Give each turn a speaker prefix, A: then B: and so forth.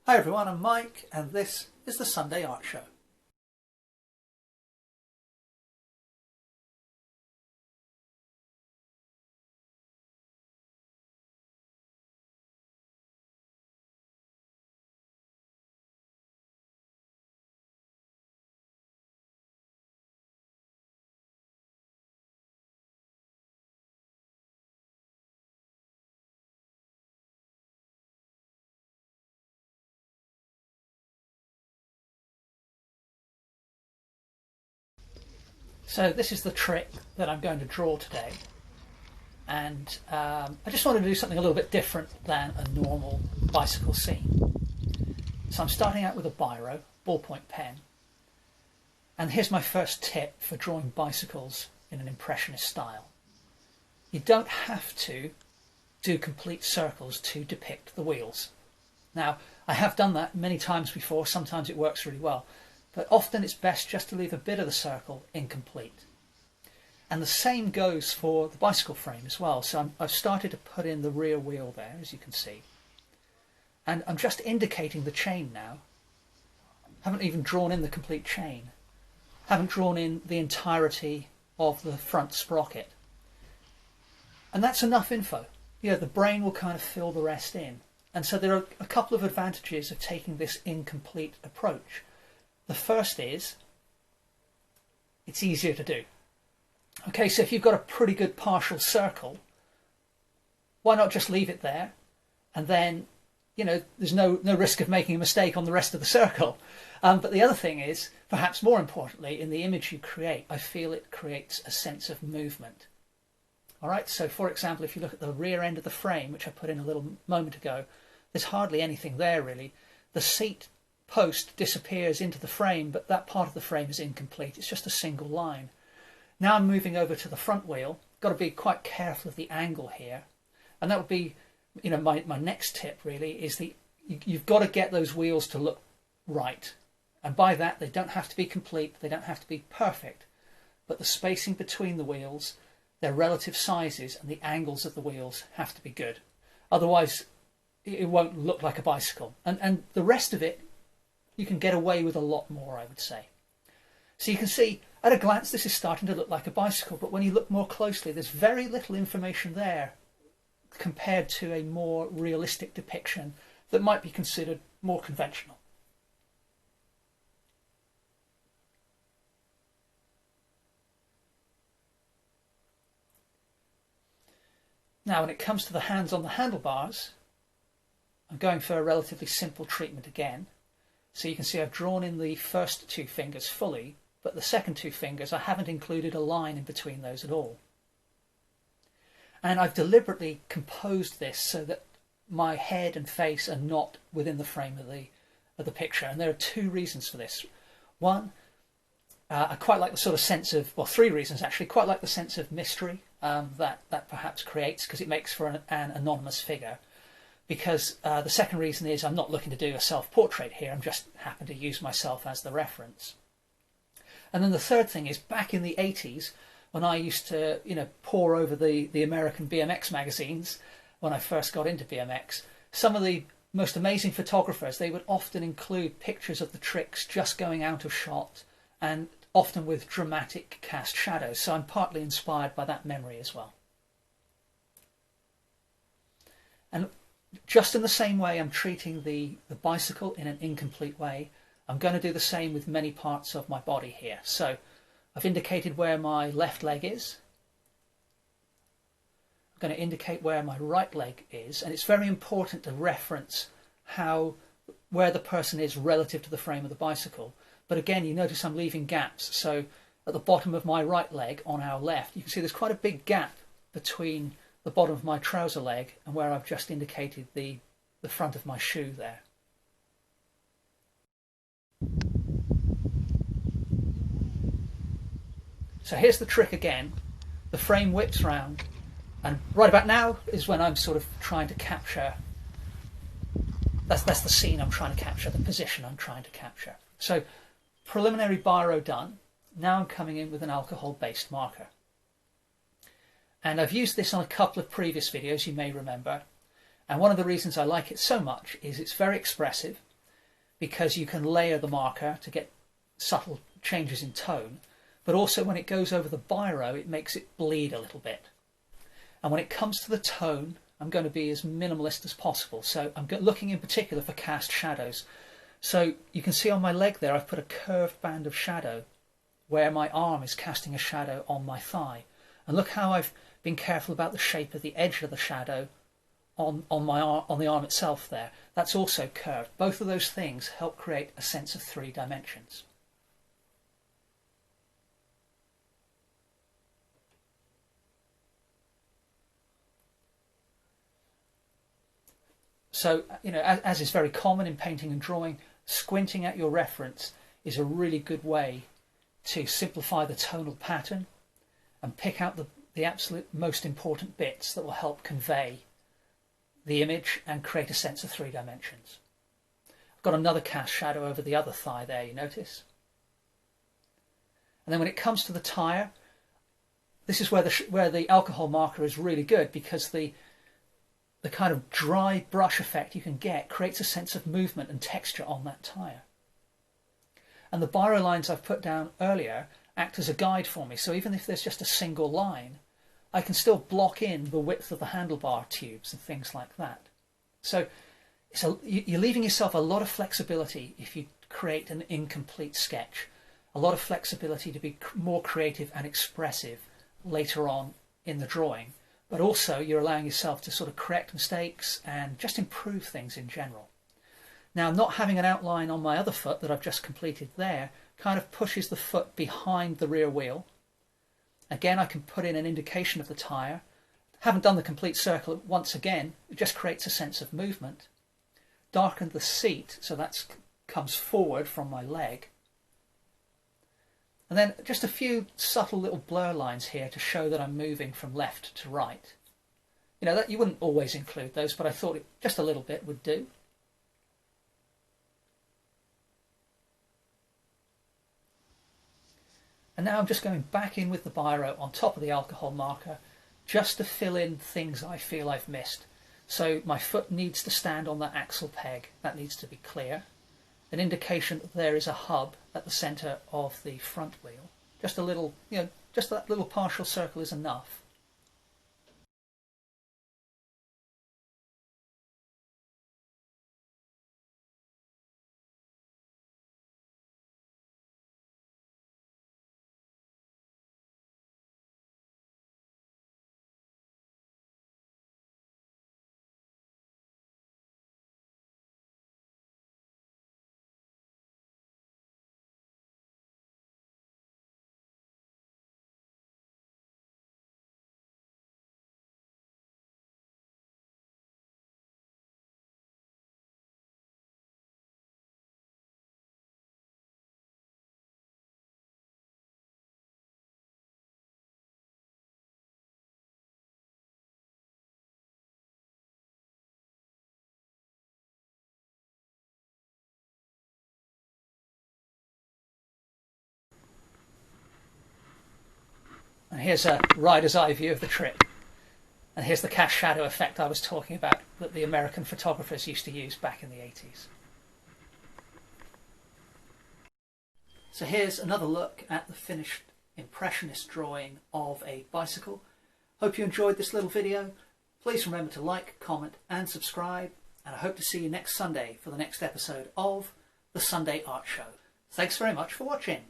A: Hi everyone, I'm Mike and this is the Sunday Art Show. So this is the trick that I'm going to draw today, and I just wanted to do something a little bit different than a normal bicycle scene. So I'm starting out with a biro, ballpoint pen, and here's my first tip for drawing bicycles in an Impressionist style. You don't have to do complete circles to depict the wheels. Now, I have done that many times before, sometimes it works really well. But often it's best just to leave a bit of the circle incomplete. And the same goes for the bicycle frame as well. So I've started to put in the rear wheel there, as you can see. And I'm just indicating the chain now. Haven't even drawn in the complete chain. Haven't drawn in the entirety of the front sprocket. And that's enough info. You know, the brain will kind of fill the rest in. And so there are a couple of advantages of taking this incomplete approach. The first is, it's easier to do. Okay, so if you've got a pretty good partial circle, why not just leave it there? And then, you know, there's no risk of making a mistake on the rest of the circle. But the other thing is, perhaps more importantly, in the image you create, I feel it creates a sense of movement. All right, so for example, if you look at the rear end of the frame, which I put in a little moment ago, there's hardly anything there really. The seat post disappears into the frame, but that part of the frame is incomplete. It's just a single line. Now I'm moving over to the front wheel. Got to be quite careful of the angle here, and that would be, you know, my next tip really is you've got to get those wheels to look right, and by that they don't have to be complete, they don't have to be perfect, but the spacing between the wheels, their relative sizes, and the angles of the wheels have to be good. Otherwise, it won't look like a bicycle, and the rest of it, you can get away with a lot more, I would say. So you can see, at a glance, this is starting to look like a bicycle, but when you look more closely, there's very little information there compared to a more realistic depiction that might be considered more conventional. Now, when it comes to the hands on the handlebars, I'm going for a relatively simple treatment again. So you can see I've drawn in the first two fingers fully, but the second two fingers I haven't included a line in between those at all. And I've deliberately composed this so that my head and face are not within the frame of the picture. And there are two reasons for this. One, I quite like the sort of sense of, well, three reasons actually. Quite like the sense of mystery that perhaps creates, because it makes for an anonymous figure. Because the second reason is I'm not looking to do a self-portrait here, I'm just happen to use myself as the reference. And then the third thing is, back in the 80s, when I used to, you know, pore over the American BMX magazines, when I first got into BMX, some of the most amazing photographers, they would often include pictures of the tricks just going out of shot, and often with dramatic cast shadows. So I'm partly inspired by that memory as well. And just in the same way I'm treating the bicycle in an incomplete way, I'm going to do the same with many parts of my body here. So I've indicated where my left leg is. I'm going to indicate where my right leg is, and it's very important to reference where the person is relative to the frame of the bicycle. But again, you notice I'm leaving gaps. So at the bottom of my right leg on our left, you can see there's quite a big gap between the bottom of my trouser leg and where I've just indicated the front of my shoe there. So here's the trick again. The frame whips round, and right about now is when I'm sort of trying to capture, that's the scene I'm trying to capture, the position I'm trying to capture. So preliminary biro done. Now I'm coming in with an alcohol-based marker. And I've used this on a couple of previous videos, you may remember. And one of the reasons I like it so much is it's very expressive. because you can layer the marker to get subtle changes in tone, but also when it goes over the biro, it makes it bleed a little bit. And when it comes to the tone, I'm going to be as minimalist as possible. So I'm looking in particular for cast shadows. So you can see on my leg there, I've put a curved band of shadow where my arm is casting a shadow on my thigh. And look how I've been careful about the shape of the edge of the shadow on the arm itself there. That's also curved. Both of those things help create a sense of 3 dimensions. So, you know, as is very common in painting and drawing, squinting at your reference is a really good way to simplify the tonal pattern and pick out the absolute most important bits that will help convey the image and create a sense of 3 dimensions. I've got another cast shadow over the other thigh there, you notice? And then when it comes to the tire, this is where the alcohol marker is really good, because the kind of dry brush effect you can get creates a sense of movement and texture on that tire. And the biro lines I've put down earlier act as a guide for me. So even if there's just a single line, I can still block in the width of the handlebar tubes and things like that. So you're leaving yourself a lot of flexibility if you create an incomplete sketch. A lot of flexibility to be more creative and expressive later on in the drawing. But also you're allowing yourself to sort of correct mistakes and just improve things in general. Now, not having an outline on my other foot that I've just completed there kind of pushes the foot behind the rear wheel. Again, I can put in an indication of the tyre. Haven't done the complete circle once again, it just creates a sense of movement. Darkened the seat, so that comes forward from my leg. And then just a few subtle little blur lines here to show that I'm moving from left to right. You know, that you wouldn't always include those, but I thought just a little bit would do. And now I'm just going back in with the biro on top of the alcohol marker just to fill in things I feel I've missed. So my foot needs to stand on that axle peg. That needs to be clear. An indication that there is a hub at the centre of the front wheel. Just a little, you know, just that little partial circle is enough. And here's a rider's eye view of the trip. And here's the cast shadow effect I was talking about that the American photographers used to use back in the 80s. So here's another look at the finished Impressionist drawing of a bicycle. Hope you enjoyed this little video. Please remember to like, comment and subscribe. And I hope to see you next Sunday for the next episode of the Sunday Art Show. Thanks very much for watching.